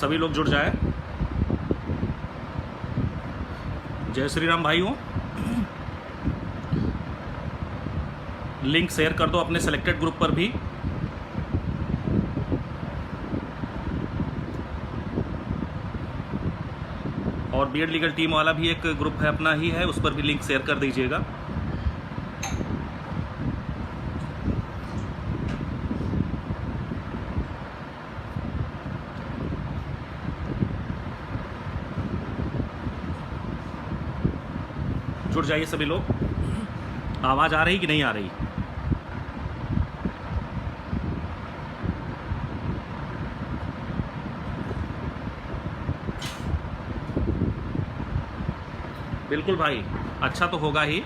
सभी लोग जुड़ जाए। जय श्री राम भाइयों, लिंक शेयर कर दो अपने सेलेक्टेड ग्रुप पर भी। और बीएड लीगल टीम वाला भी एक ग्रुप है अपना ही है, उस पर भी लिंक शेयर कर दीजिएगा। जुड़ जाइए सभी लोग। आवाज़ आ रही कि नहीं आ रही? बिल्कुल भाई, अच्छा तो होगा ही,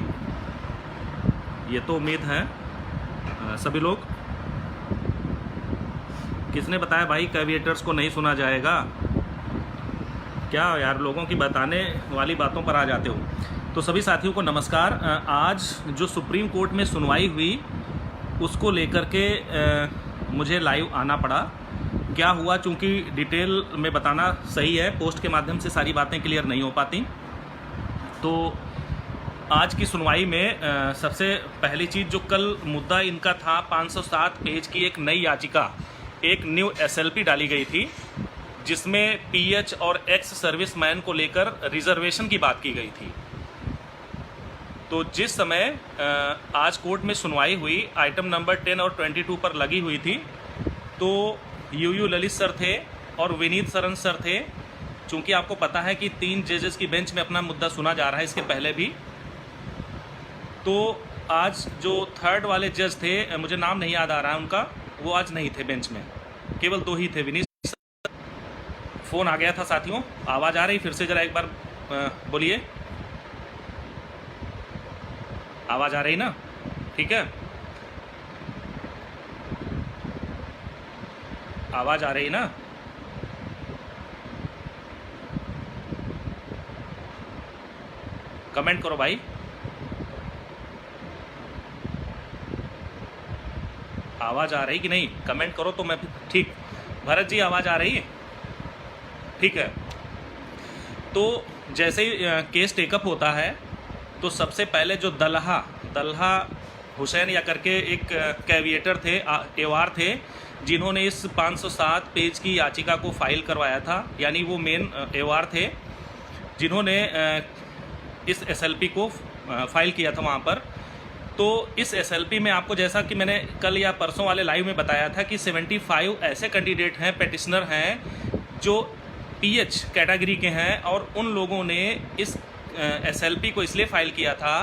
ये तो उम्मीद है। सभी लोग, किसने बताया भाई कैविएटर्स को नहीं सुना जाएगा? क्या यार, लोगों की बताने वाली बातों पर आ जाते हो। तो सभी साथियों को नमस्कार। आज जो सुप्रीम कोर्ट में सुनवाई हुई उसको लेकर के मुझे लाइव आना पड़ा। क्या हुआ, चूँकि डिटेल में बताना सही है, पोस्ट के माध्यम से सारी बातें क्लियर नहीं हो पाती। तो आज की सुनवाई में सबसे पहली चीज़, जो कल मुद्दा इनका था 507 पेज की एक नई याचिका, एक न्यू एसएलपी डाली गई थी जिसमें पीएच और एक्स सर्विसमैन को लेकर रिजर्वेशन की बात की गई थी। तो जिस समय आज कोर्ट में सुनवाई हुई, आइटम नंबर 10 और 22 पर लगी हुई थी, तो यूयू ललित सर थे और विनीत सरन सर थे। चूँकि आपको पता है कि 3 जजेस की बेंच में अपना मुद्दा सुना जा रहा है इसके पहले भी। तो आज जो थर्ड वाले जज थे, मुझे नाम नहीं याद आ रहा है उनका, वो आज नहीं थे बेंच में, केवल 2 ही थे। विनीत सर, फ़ोन आ गया था साथियों। आवाज़ आ रही? फिर से ज़रा एक बार बोलिए। आवाज़ आ रही ना? ठीक है, आवाज़ आ रही ना? कमेंट करो भाई। आवाज़ आ रही कि नहीं? कमेंट करो तो मैं ठीक। भरत जी, आवाज़ आ रही है? ठीक है। तो जैसे ही केस टेकअप होता है तो सबसे पहले जो दल्हा हुसैन या करके एक कैविएटर थे, एवार थे, जिन्होंने इस 507 पेज की याचिका को फाइल करवाया था, यानी वो मेन एवार थे जिन्होंने इस एसएलपी को फाइल किया था वहाँ पर। तो इस एसएलपी में आपको, जैसा कि मैंने कल या परसों वाले लाइव में बताया था, कि 75 ऐसे कैंडिडेट हैं, पेटिशनर हैं जो पीएच कैटेगरी के हैं, और उन लोगों ने इस एसएलपी को इसलिए फाइल किया था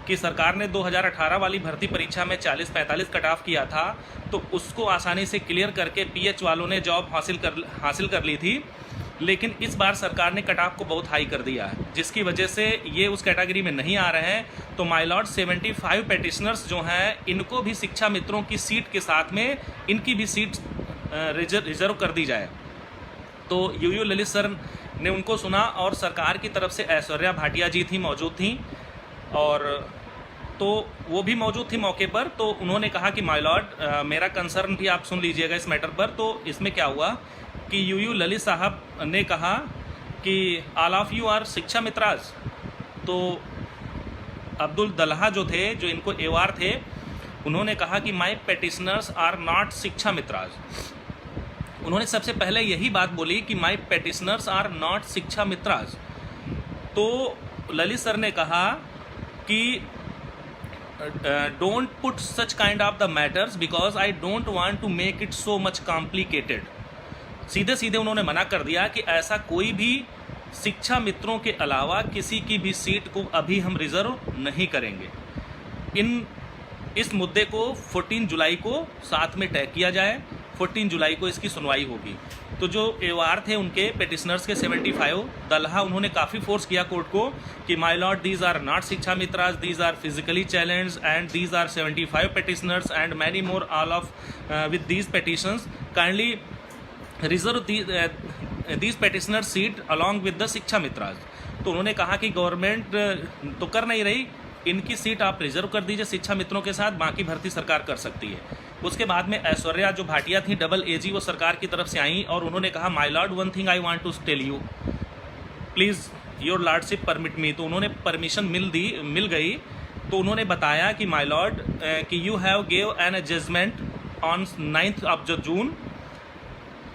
कि सरकार ने 2018 वाली भर्ती परीक्षा में 40-45 कट ऑफ किया था, तो उसको आसानी से क्लियर करके पीएच वालों ने जॉब हासिल कर ली थी। लेकिन इस बार सरकार ने कट ऑफ को बहुत हाई कर दिया है, जिसकी वजह से ये उस कैटेगरी में नहीं आ रहे हैं। तो माय लॉर्ड 75 पेटिशनर्स जो हैं, इनको भी शिक्षा मित्रों की सीट के साथ में इनकी भी सीट रिजर्व कर दी जाए। तो यूयू ललित सर ने उनको सुना, और सरकार की तरफ से ऐश्वर्या भाटिया जी थी, मौजूद थी, और तो वो भी मौजूद थी मौके पर। तो उन्होंने कहा कि माय लॉर्ड, मेरा कंसर्न भी आप सुन लीजिएगा इस मैटर पर। तो इसमें क्या हुआ कि यूयू ललित साहब ने कहा कि ऑल ऑफ यू आर शिक्षा मित्राज। तो अब्दुल दल्हा जो थे, जो इनको एवार थे, उन्होंने कहा कि माय पेटिशनर्स आर नॉट शिक्षा मित्राज। उन्होंने सबसे पहले यही बात बोली कि माय पेटिशनर्स आर नॉट शिक्षा मित्राज। तो ललित सर ने कहा कि don't put such kind of the matters because I don't want to make it so much complicated. सीधे सीधे उन्होंने मना कर दिया कि ऐसा कोई भी शिक्षा मित्रों के अलावा किसी की भी सीट को अभी हम रिजर्व नहीं करेंगे। इस मुद्दे को 14 जुलाई को साथ में तय किया जाए। 14 जुलाई को इसकी सुनवाई होगी। तो जो एवार थे उनके पेटिशनर्स के 75 दल्हा, उन्होंने काफ़ी फोर्स किया कोर्ट को कि my lord, these are not Shiksha Mitras, these are physically challenge and these are 75 petitioners and many more, all of with these petitions kindly reserve these petitioner seat along with the Shiksha Mitras. तो उन्होंने कहा कि government तो कर नहीं रही, इनकी सीट आप रिजर्व कर दीजिए शिक्षा मित्रों के साथ, बाकी भर्ती सरकार कर सकती है। उसके बाद में ऐश्वर्या जो भाटिया थी डबल एजी, वो सरकार की तरफ से आई और उन्होंने कहा my lord one thing I want to tell you, please your lordship permit me. तो उन्होंने परमिशन मिल गई। तो उन्होंने बताया कि माय लॉर्ड कि you have gave an judgement on 9th of June.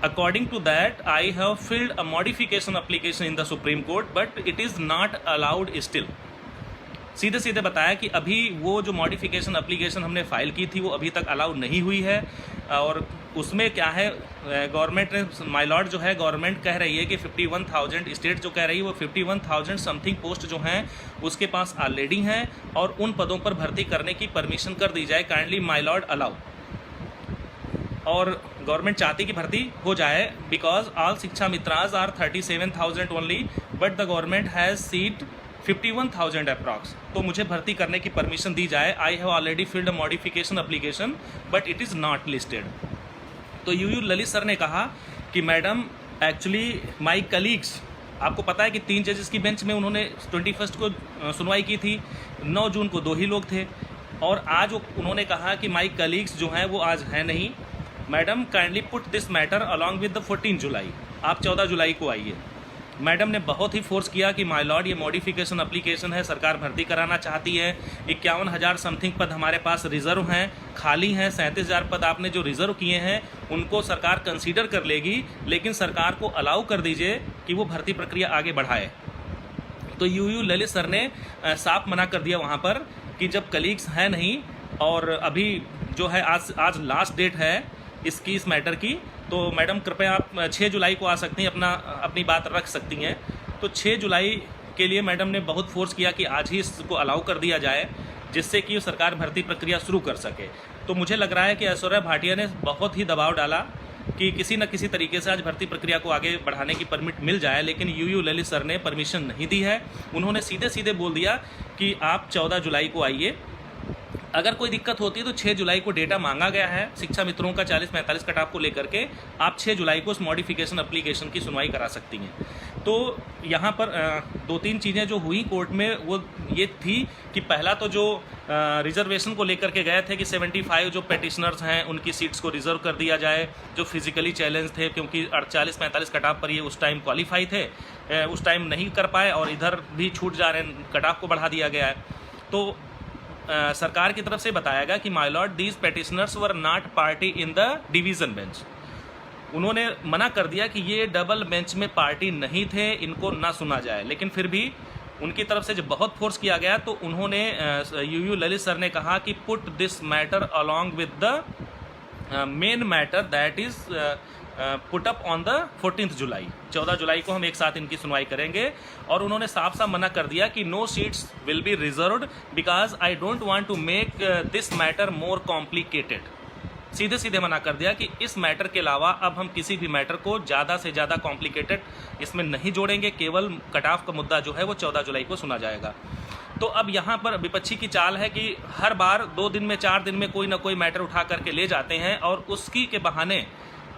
According to that, I have filled a modification application in the Supreme Court, but it is not allowed still. सीधे सीधे बताया कि अभी वो जो मॉडिफिकेशन एप्लीकेशन हमने file की थी वो अभी तक अलाउ नहीं हुई है। और उसमें क्या है, गवर्नमेंट ने, माय लॉर्ड जो है, गवर्नमेंट कह रही है कि 51,000, स्टेट जो कह रही है वो 51,000 समथिंग पोस्ट जो हैं उसके पास ऑलरेडी हैं और उन पदों पर भर्ती करने की परमिशन कर दी जाए, काइंडली माय लॉर्ड अलाउ। और गवर्नमेंट चाहती कि भर्ती हो जाए, because all Shiksha Mitras are 37,000 only, but the government has seat 51,000 approx. तो मुझे भर्ती करने की परमिशन दी जाए। I have already filled a modification application but it is not listed. तो यूयू ललित सर ने कहा कि मैडम एक्चुअली माई कलीग्स, आपको पता है कि 3 जजेस की बेंच में उन्होंने 21 को सुनवाई की थी, 9 जून को 2 ही लोग थे और आज उन्होंने कहा कि माई कलीग्स जो हैं वो आज हैं नहीं। Madam kindly put this matter along with the 14 जुलाई, आप 14 जुलाई को आइए। मैडम ने बहुत ही फोर्स किया कि माय लॉर्ड ये मॉडिफिकेशन एप्लीकेशन है, सरकार भर्ती कराना चाहती है, 51,000 समथिंग पद हमारे पास रिजर्व हैं, खाली हैं, 37,000 पद आपने जो रिजर्व किए हैं उनको सरकार कंसीडर कर लेगी, लेकिन सरकार को अलाउ कर दीजिए कि वो भर्ती प्रक्रिया आगे बढ़ाए। तो यूयू ललित सर ने साफ मना कर दिया वहाँ पर कि जब कलीग्स हैं नहीं और अभी जो है आज लास्ट डेट है इस मैटर की, तो मैडम कृपया आप 6 जुलाई को आ सकती हैं, अपनी बात रख सकती हैं। तो 6 जुलाई के लिए मैडम ने बहुत फोर्स किया कि आज ही इसको अलाउ कर दिया जाए, जिससे कि सरकार भर्ती प्रक्रिया शुरू कर सके। तो मुझे लग रहा है कि ऐश्वर्या भाटिया ने बहुत ही दबाव डाला कि किसी न किसी तरीके से आज भर्ती प्रक्रिया को आगे बढ़ाने की परमिट मिल जाए, लेकिन यूयू ललित सर ने परमिशन नहीं दी है। उन्होंने सीधे सीधे बोल दिया कि आप 14 जुलाई को आइए, अगर कोई दिक्कत होती है तो 6 जुलाई को डेटा मांगा गया है शिक्षा मित्रों का 40-45 कटाव को लेकर के, आप 6 जुलाई को उस मॉडिफिकेशन एप्लीकेशन की सुनवाई करा सकती हैं। तो यहाँ पर 2-3 चीज़ें जो हुई कोर्ट में वो ये थी कि पहला तो जो रिजर्वेशन को लेकर के गए थे कि 75 जो पेटिशनर्स हैं उनकी सीट्स को रिजर्व कर दिया जाए, जो फिजिकली चैलेंज थे, क्योंकि 40-45 कटाव पर ये उस टाइम क्वालिफाई थे, उस टाइम नहीं कर पाए और इधर भी छूट जा रहे हैं, कटाव को बढ़ा दिया गया है। तो सरकार की तरफ से बताया गया कि my lord these petitioners were not party in the division bench. उन्होंने मना कर दिया कि ये डबल बेंच में पार्टी नहीं थे, इनको ना सुना जाए। लेकिन फिर भी उनकी तरफ से जब बहुत फोर्स किया गया तो उन्होंने यूयू ललित सर ने कहा कि put this matter along with the main matter that is put up on the 14th जुलाई। 14 जुलाई को हम एक साथ इनकी सुनवाई करेंगे। और उन्होंने साफ साफ मना कर दिया कि no seats will be reserved because I don't want to make this matter more complicated. सीधे सीधे मना कर दिया कि इस मैटर के अलावा अब हम किसी भी मैटर को ज़्यादा से ज़्यादा कॉम्प्लिकेटेड इसमें नहीं जोड़ेंगे, केवल कटाव का मुद्दा जो है वो 14 जुलाई को सुना जाएगा। तो अब यहाँ पर विपक्षी की चाल है कि हर बार 2 दिन में 4 दिन में कोई ना कोई मैटर उठा करके ले जाते हैं और उसकी के बहाने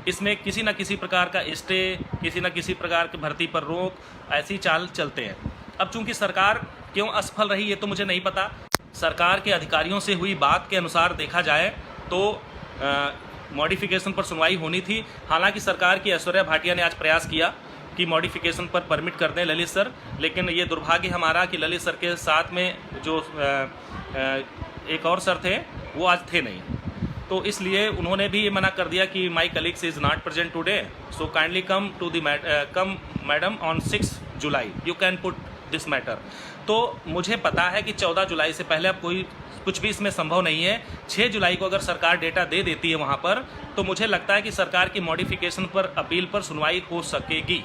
इसमें किसी न किसी प्रकार का स्टे, किसी न किसी प्रकार की भर्ती पर रोक, ऐसी चाल चलते हैं। अब चूंकि सरकार क्यों असफल रही ये तो मुझे नहीं पता। सरकार के अधिकारियों से हुई बात के अनुसार देखा जाए तो मॉडिफिकेशन पर सुनवाई होनी थी। हालांकि सरकार की ऐश्वर्या भाटिया ने आज प्रयास किया कि मॉडिफिकेशन पर परमिट कर दें ललित सर, लेकिन ये दुर्भाग्य हमारा कि ललित सर के साथ में जो एक और सर थे वो आज थे नहीं, तो इसलिए उन्होंने भी ये मना कर दिया कि my colleagues is not present today, so kindly come to the come madam on 6 July, you can put this matter. तो मुझे पता है कि 14 जुलाई से पहले अब कुछ भी इसमें संभव नहीं है। 6 जुलाई को अगर सरकार डेटा दे देती है वहाँ पर, तो मुझे लगता है कि सरकार की मॉडिफिकेशन पर अपील पर सुनवाई हो सकेगी।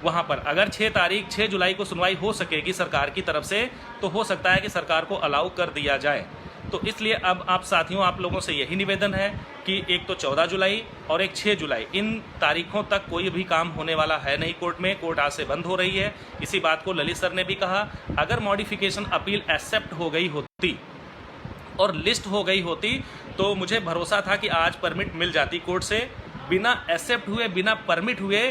वहाँ पर अगर 6 जुलाई को सुनवाई हो सकेगी सरकार की तरफ से, तो हो सकता है कि सरकार को अलाउ कर दिया जाए। तो इसलिए अब आप साथियों, आप लोगों से यही निवेदन है कि एक तो 14 जुलाई और एक 6 जुलाई, इन तारीखों तक कोई भी काम होने वाला है नहीं कोर्ट में। कोर्ट आज से बंद हो रही है। इसी बात को ललित सर ने भी कहा। अगर मॉडिफिकेशन अपील एक्सेप्ट हो गई होती और लिस्ट हो गई होती तो मुझे भरोसा था कि आज परमिट मिल जाती कोर्ट से। बिना एक्सेप्ट हुए, बिना परमिट हुए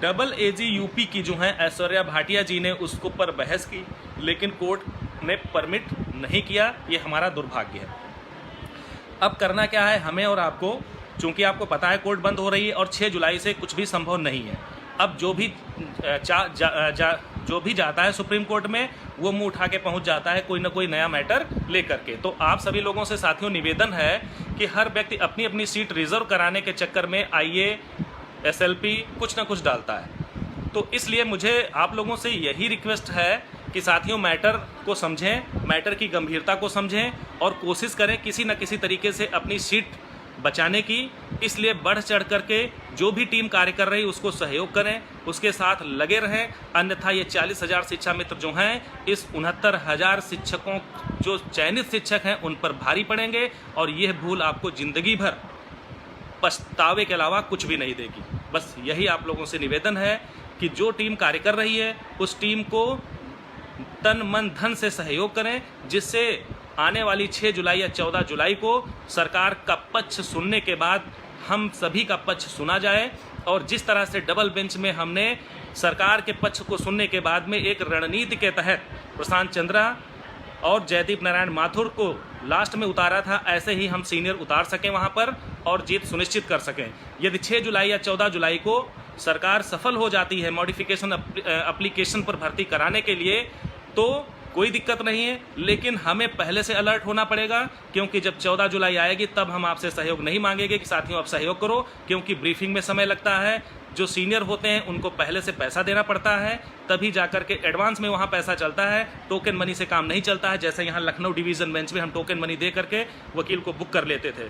डबल एजी यूपी की जो है ऐश्वर्या भाटिया जी ने उसको पर बहस की, लेकिन कोर्ट ने परमिट नहीं किया। ये हमारा दुर्भाग्य है। अब करना क्या है हमें और आपको, चूंकि आपको पता है कोर्ट बंद हो रही है और 6 जुलाई से कुछ भी संभव नहीं है। अब जो भी जाता है सुप्रीम कोर्ट में वो मुंह उठा के पहुंच जाता है कोई ना कोई नया मैटर लेकर के। तो आप सभी लोगों से साथियों निवेदन है कि हर व्यक्ति अपनी अपनी सीट रिजर्व कराने के चक्कर में आईए SLP कुछ ना कुछ डालता है। तो इसलिए मुझे आप लोगों से यही रिक्वेस्ट है कि साथियों मैटर को समझें, मैटर की गंभीरता को समझें और कोशिश करें किसी न किसी तरीके से अपनी सीट बचाने की। इसलिए बढ़ चढ़ करके जो भी टीम कार्य कर रही है उसको सहयोग करें, उसके साथ लगे रहें। अन्यथा ये 40,000 शिक्षा मित्र जो हैं इस 69,000 शिक्षकों जो चयनित शिक्षक हैं उन पर भारी पड़ेंगे और यह भूल आपको जिंदगी भर पछतावे के अलावा कुछ भी नहीं देगी। बस यही आप लोगों से निवेदन है कि जो टीम कार्य कर रही है उस टीम को तन मन धन से सहयोग करें, जिससे आने वाली 6 जुलाई या 14 जुलाई को सरकार का पक्ष सुनने के बाद हम सभी का पक्ष सुना जाए। और जिस तरह से डबल बेंच में हमने सरकार के पक्ष को सुनने के बाद में एक रणनीति के तहत प्रशांत चंद्रा और जयदीप नारायण माथुर को लास्ट में उतारा था, ऐसे ही हम सीनियर उतार सकें वहां पर और जीत सुनिश्चित कर सकें। यदि 6 जुलाई या 14 जुलाई को सरकार सफल हो जाती है मॉडिफिकेशन एप्लीकेशन पर भर्ती कराने के लिए तो कोई दिक्कत नहीं है, लेकिन हमें पहले से अलर्ट होना पड़ेगा, क्योंकि जब 14 जुलाई आएगी तब हम आपसे सहयोग नहीं मांगेंगे कि साथियों आप सहयोग करो, क्योंकि ब्रीफिंग में समय लगता है। जो सीनियर होते हैं उनको पहले से पैसा देना पड़ता है, तभी जाकर के एडवांस में वहाँ पैसा चलता है। टोकन मनी से काम नहीं चलता है, जैसे यहाँ लखनऊ डिवीज़न बेंच में हम टोकन मनी दे करके वकील को बुक कर लेते थे।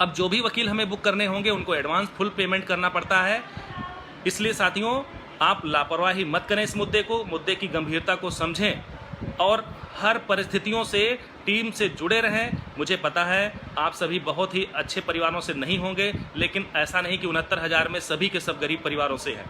अब जो भी वकील हमें बुक करने होंगे उनको एडवांस फुल पेमेंट करना पड़ता है। इसलिए साथियों आप लापरवाही मत करें, इस मुद्दे की गंभीरता को समझें और हर परिस्थितियों से टीम से जुड़े रहें। मुझे पता है आप सभी बहुत ही अच्छे परिवारों से नहीं होंगे, लेकिन ऐसा नहीं कि 69,000 में सभी के सब गरीब परिवारों से हैं।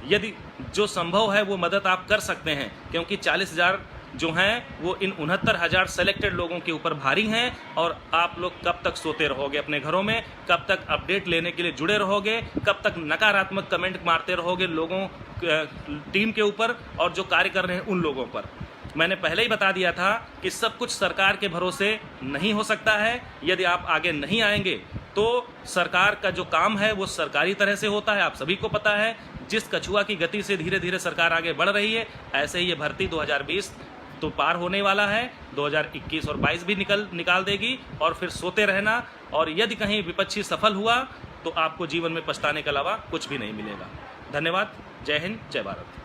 यदि जो संभव है वो मदद आप कर सकते हैं, क्योंकि 40,000 जो हैं वो इन 69,000 सेलेक्टेड लोगों के ऊपर भारी हैं। और आप लोग कब तक सोते रहोगे अपने घरों में, कब तक अपडेट लेने के लिए जुड़े रहोगे, कब तक नकारात्मक कमेंट मारते रहोगे लोगों टीम के ऊपर और जो कार्य कर रहे हैं उन लोगों पर। मैंने पहले ही बता दिया था कि सब कुछ सरकार के भरोसे नहीं हो सकता है। यदि आप आगे नहीं आएंगे तो सरकार का जो काम है वो सरकारी तरह से होता है, आप सभी को पता है। जिस कछुआ की गति से धीरे धीरे सरकार आगे बढ़ रही है, ऐसे ही ये भर्ती 2020 तो पार होने वाला है, 2021 और 22 भी निकाल देगी और फिर सोते रहना। और यदि कहीं विपक्षी सफल हुआ तो आपको जीवन में पछताने के अलावा कुछ भी नहीं मिलेगा। धन्यवाद। जय हिंद, जय भारत।